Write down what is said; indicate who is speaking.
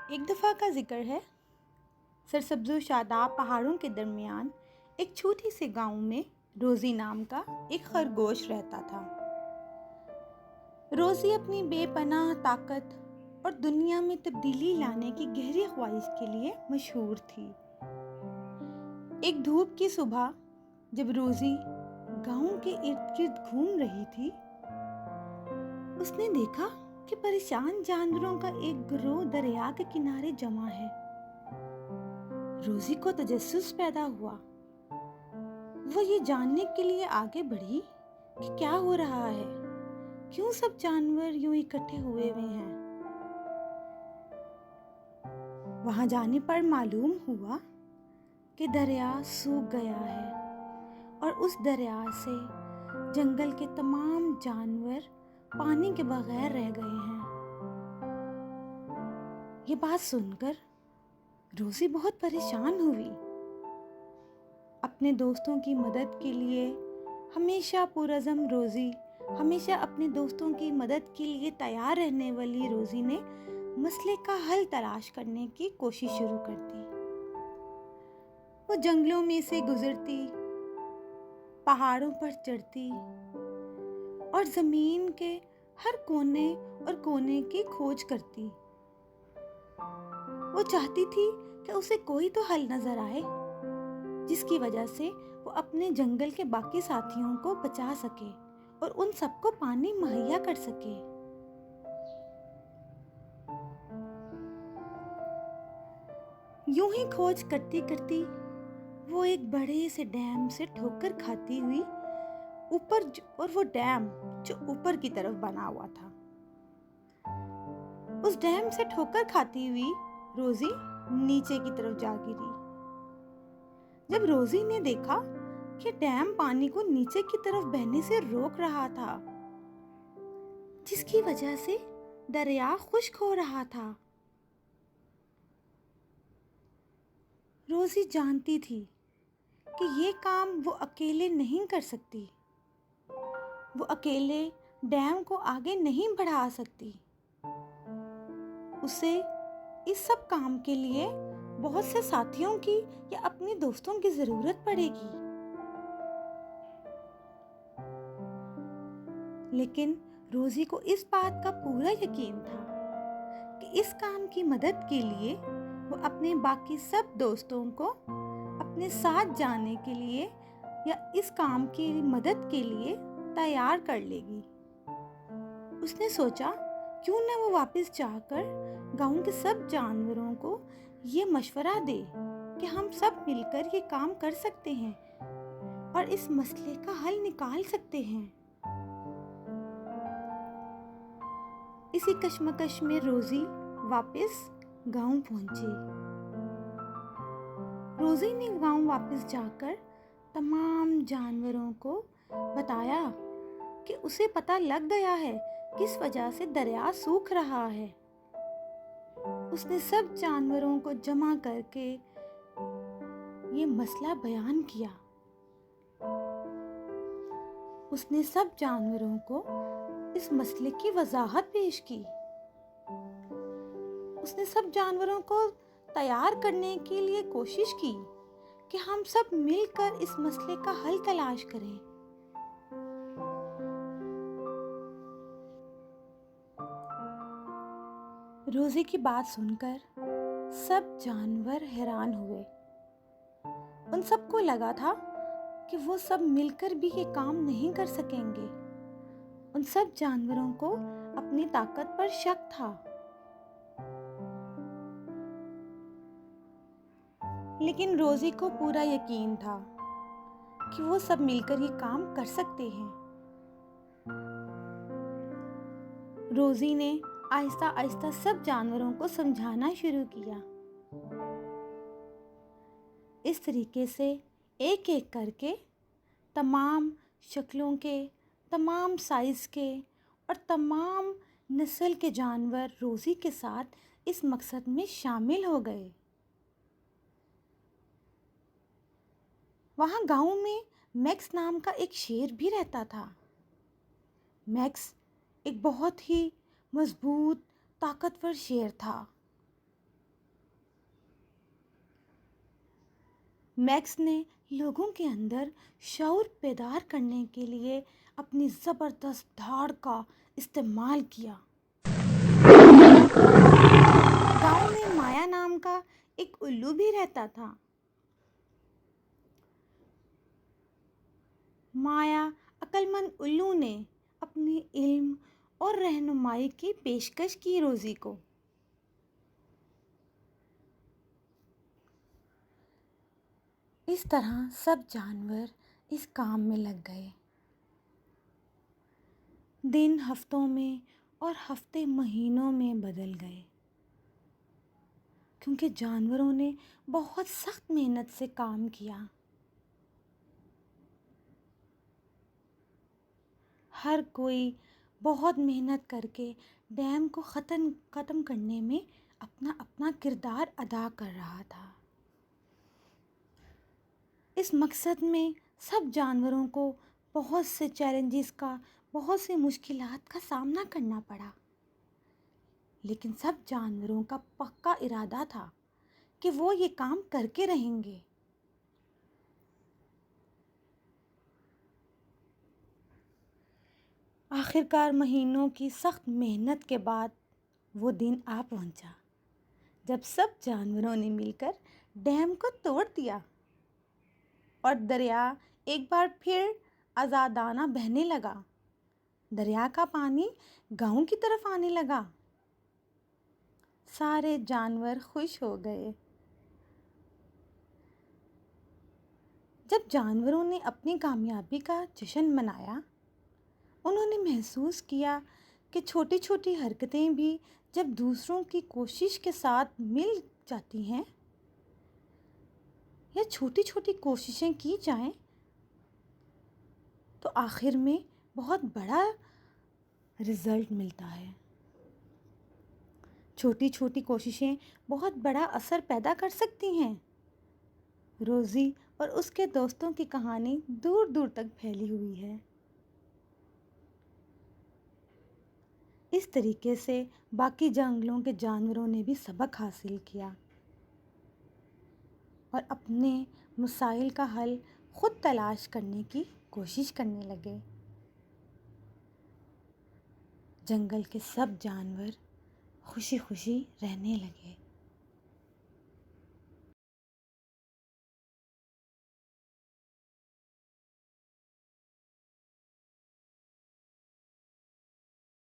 Speaker 1: ایک دفعہ کا ذکر ہے، سرسبز و شاداب پہاڑوں کے درمیان ایک چھوٹی سے گاؤں میں روزی نام کا ایک خرگوش رہتا تھا۔ روزی اپنی بے پناہ طاقت اور دنیا میں تبدیلی لانے کی گہری خواہش کے لیے مشہور تھی۔ ایک دھوپ کی صبح جب روزی گاؤں کے ارد گرد گھوم رہی تھی، اس نے دیکھا کہ پریشان جانوروں کا ایک گروہ دریا کے کنارے جمع ہے۔ روزی کو تجسس پیدا ہوا۔ وہ یہ جاننے کے لیے آگے بڑھی کہ کیا ہو رہا ہے، کیوں سب جانور یوں اکٹھے ہوئے ہیں۔ وہاں جانے پر معلوم ہوا کہ دریا سوکھ گیا ہے اور اس دریا سے جنگل کے تمام جانور پانی کے بغیر رہ گئے ہیں۔ یہ بات سن کر روزی بہت پریشان ہوئی۔ اپنے دوستوں کی مدد کے لیے ہمیشہ پرعزم روزی، ہمیشہ اپنے دوستوں کی مدد کے لیے تیار رہنے والی روزی نے مسئلے کا حل تلاش کرنے کی کوشش شروع کر دی۔ وہ جنگلوں میں سے گزرتی، پہاڑوں پر چڑھتی اور زمین کے ہر کونے اور کونے کی کھوج کرتی۔ وہ چاہتی تھی کہ اسے کوئی تو حل نظر آئے جس کی وجہ سے وہ اپنے جنگل کے باقی ساتھیوں کو بچا سکے اور ان سب کو پانی مہیا کر سکے۔ یوں ہی کھوج کرتی کرتی وہ ایک بڑے سے ڈیم سے ٹھوکر کھاتی ہوئی اور وہ ڈیم جو اوپر کی طرف بنا ہوا تھا، اس ڈیم سے ٹھوکر کھاتی ہوئی روزی نیچے کی طرف جا گری۔ جب روزی نے دیکھا کہ ڈیم پانی کو نیچے کی طرف بہنے سے روک رہا تھا، جس کی وجہ سے دریا خشک ہو رہا تھا، روزی جانتی تھی کہ یہ کام وہ اکیلے نہیں کر سکتی۔ وہ اکیلے ڈیم کو آگے نہیں بڑھا سکتی۔ اسے اس سب کام کے لیے بہت سے ساتھیوں کی یا اپنے دوستوں کی ضرورت پڑے گی۔ لیکن روزی کو اس بات کا پورا یقین تھا کہ اس کام کی مدد کے لیے وہ اپنے باقی سب دوستوں کو اپنے ساتھ جانے کے لیے یا اس کام کی مدد کے لیے تیار کر لے گی۔ اس نے سوچا کیوں نہ وہ واپس جا کر گاؤں کے سب جانوروں کو یہ مشورہ دے کہ ہم سب مل کر یہ کام کر سکتے ہیں اور اس مسئلے کا حل نکال سکتے ہیں۔ اسی کشمکش میں روزی واپس گاؤں پہنچی۔ روزی نے گاؤں واپس جا کر تمام جانوروں کو بتایا کہ اسے پتہ لگ گیا ہے کس وجہ سے دریا سوکھ رہا ہے۔ اس نے سب جانوروں کو جمع کر کے یہ مسئلہ بیان کیا۔ اس نے سب جانوروں کو اس مسئلے کی وضاحت پیش کی۔ اس نے سب جانوروں کو تیار کرنے کے لیے کوشش کی کہ ہم سب مل کر اس مسئلے کا حل تلاش کریں۔ روزی کی بات سن کر سب جانور حیران ہوئے۔ ان سب کو لگا تھا کہ وہ سب مل کر بھی یہ کام نہیں کر سکیں گے۔ ان سب جانوروں کو اپنی طاقت پر شک تھا۔ لیکن روزی کو پورا یقین تھا کہ وہ سب مل کر یہ کام کر سکتے ہیں۔ روزی نے آہستہ آہستہ سب جانوروں کو سمجھانا شروع کیا۔ اس طریقے سے ایک ایک کر کے تمام شکلوں کے، تمام سائز کے اور تمام نسل کے جانور روزی کے ساتھ اس مقصد میں شامل ہو گئے۔ وہاں گاؤں میں میکس نام کا ایک شیر بھی رہتا تھا۔ میکس ایک بہت ہی مضبوط، طاقتور شیر تھا۔ میکس نے لوگوں کے اندر شعور بیدار کرنے کے لیے اپنی زبردست دھاڑ کا استعمال کیا۔ گاؤں میں مایا نام کا ایک الو بھی رہتا تھا۔ مایا عقل مند الو نے اپنے علم اور رہنمائی کی پیشکش کی روزی کو۔ اس طرح سب جانور اس کام میں لگ گئے۔ دن ہفتوں میں اور ہفتے مہینوں میں بدل گئے، کیونکہ جانوروں نے بہت سخت محنت سے کام کیا۔ ہر کوئی بہت محنت کر کے ڈیم کو ختم کرنے میں اپنا اپنا کردار ادا کر رہا تھا۔ اس مقصد میں سب جانوروں کو بہت سے چیلنجز کا، بہت سی مشکلات کا سامنا کرنا پڑا، لیکن سب جانوروں کا پکا ارادہ تھا کہ وہ یہ کام کر کے رہیں گے۔ آخرکار مہینوں کی سخت محنت کے بعد وہ دن آ پہنچا جب سب جانوروں نے مل کر ڈیم کو توڑ دیا اور دریا ایک بار پھر آزادانہ بہنے لگا۔ دریا کا پانی گاؤں کی طرف آنے لگا۔ سارے جانور خوش ہو گئے۔ جب جانوروں نے اپنی کامیابی کا جشن منایا، انہوں نے محسوس کیا کہ چھوٹی چھوٹی حرکتیں بھی جب دوسروں کی کوشش کے ساتھ مل جاتی ہیں یا چھوٹی چھوٹی کوششیں کی جائیں تو آخر میں بہت بڑا رزلٹ ملتا ہے۔ چھوٹی چھوٹی کوششیں بہت بڑا اثر پیدا کر سکتی ہیں۔ روزی اور اس کے دوستوں کی کہانی دور دور تک پھیلی ہوئی ہے۔ اس طریقے سے باقی جنگلوں کے جانوروں نے بھی سبق حاصل کیا اور اپنے مسائل کا حل خود تلاش کرنے کی کوشش کرنے لگے۔ جنگل کے سب جانور خوشی خوشی رہنے لگے۔